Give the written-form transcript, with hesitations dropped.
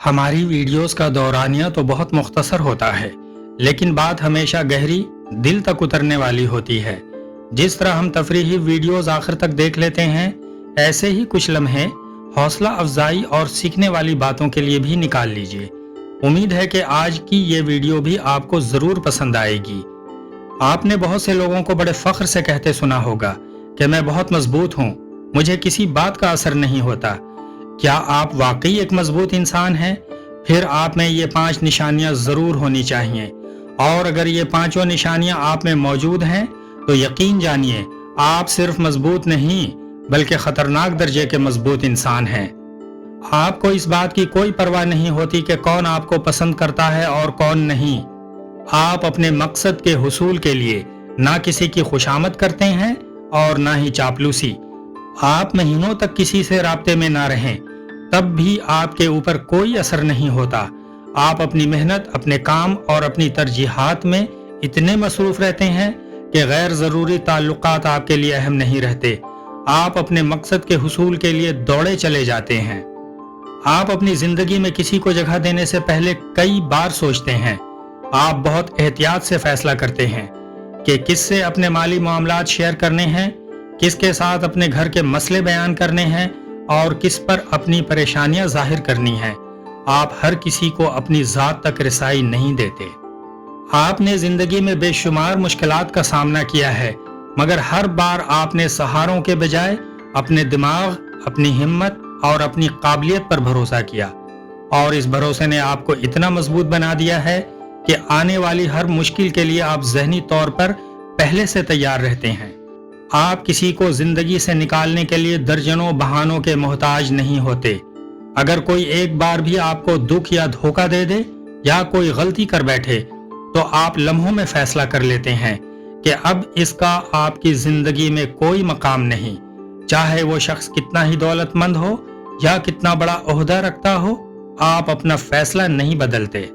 हमारी वीडियोस का दौरानिया तो बहुत मुख्तसर होता है, लेकिन बात हमेशा गहरी, दिल तक उतरने वाली होती है। जिस तरह हम तफरीही वीडियोस आखिर तक देख लेते हैं, ऐसे ही कुछ लम्हे हौसला अफजाई और सीखने वाली बातों के लिए भी निकाल लीजिए। उम्मीद है कि आज की ये वीडियो भी आपको ज़रूर पसंद आएगी। आपने बहुत से लोगों को बड़े फ़ख्र से कहते सुना होगा कि मैं बहुत मजबूत हूँ, मुझे किसी बात का असर नहीं होता। क्या आप वाकई एक मजबूत इंसान हैं? फिर आप में ये 5 निशानियां जरूर होनी चाहिए, और अगर ये पांचों निशानियां आप में मौजूद हैं तो यकीन जानिए आप सिर्फ मजबूत नहीं बल्कि खतरनाक दर्जे के मजबूत इंसान हैं। आपको इस बात की कोई परवाह नहीं होती कि कौन आपको पसंद करता है और कौन नहीं। आप अपने मकसद के हुसूल के लिए ना किसी की खुशामद करते हैं और ना ही चापलूसी। आप महीनों तक किसी से राब्ते में ना रहें, तब भी आपके ऊपर कोई असर नहीं होता। आप अपनी मेहनत, अपने काम और अपनी तरजीहात में इतने मसरूफ रहते हैं कि गैर ज़रूरी ताल्लुकात आपके लिए अहम नहीं रहते। आप अपने मकसद के हुसूल के लिए दौड़े चले जाते हैं। आप अपनी ज़िंदगी में किसी को जगह देने से पहले कई बार सोचते हैं। आप बहुत एहतियात से फैसला करते हैं कि किससे अपने माली मामलात शेयर करने हैं, किसके साथ अपने घर के मसले बयान करने हैं और किस पर अपनी परेशानियां जाहिर करनी है। आप हर किसी को अपनी ज़ात तक रसाई नहीं देते। आपने जिंदगी में बेशुमार मुश्किलात का सामना किया है, मगर हर बार आपने सहारों के बजाय अपने दिमाग, अपनी हिम्मत और अपनी काबिलियत पर भरोसा किया, और इस भरोसे ने आपको इतना मजबूत बना दिया है कि आने वाली हर मुश्किल के लिए आप ज़हनी तौर पर पहले से तैयार रहते हैं। आप किसी को जिंदगी से निकालने के लिए दर्जनों बहानों के मोहताज नहीं होते। अगर कोई एक बार भी आपको दुख या धोखा दे दे या कोई गलती कर बैठे, तो आप लम्हों में फैसला कर लेते हैं कि अब इसका आपकी जिंदगी में कोई मकाम नहीं। चाहे वो शख्स कितना ही दौलतमंद हो या कितना बड़ा ओहदा रखता हो, आप अपना फैसला नहीं बदलते।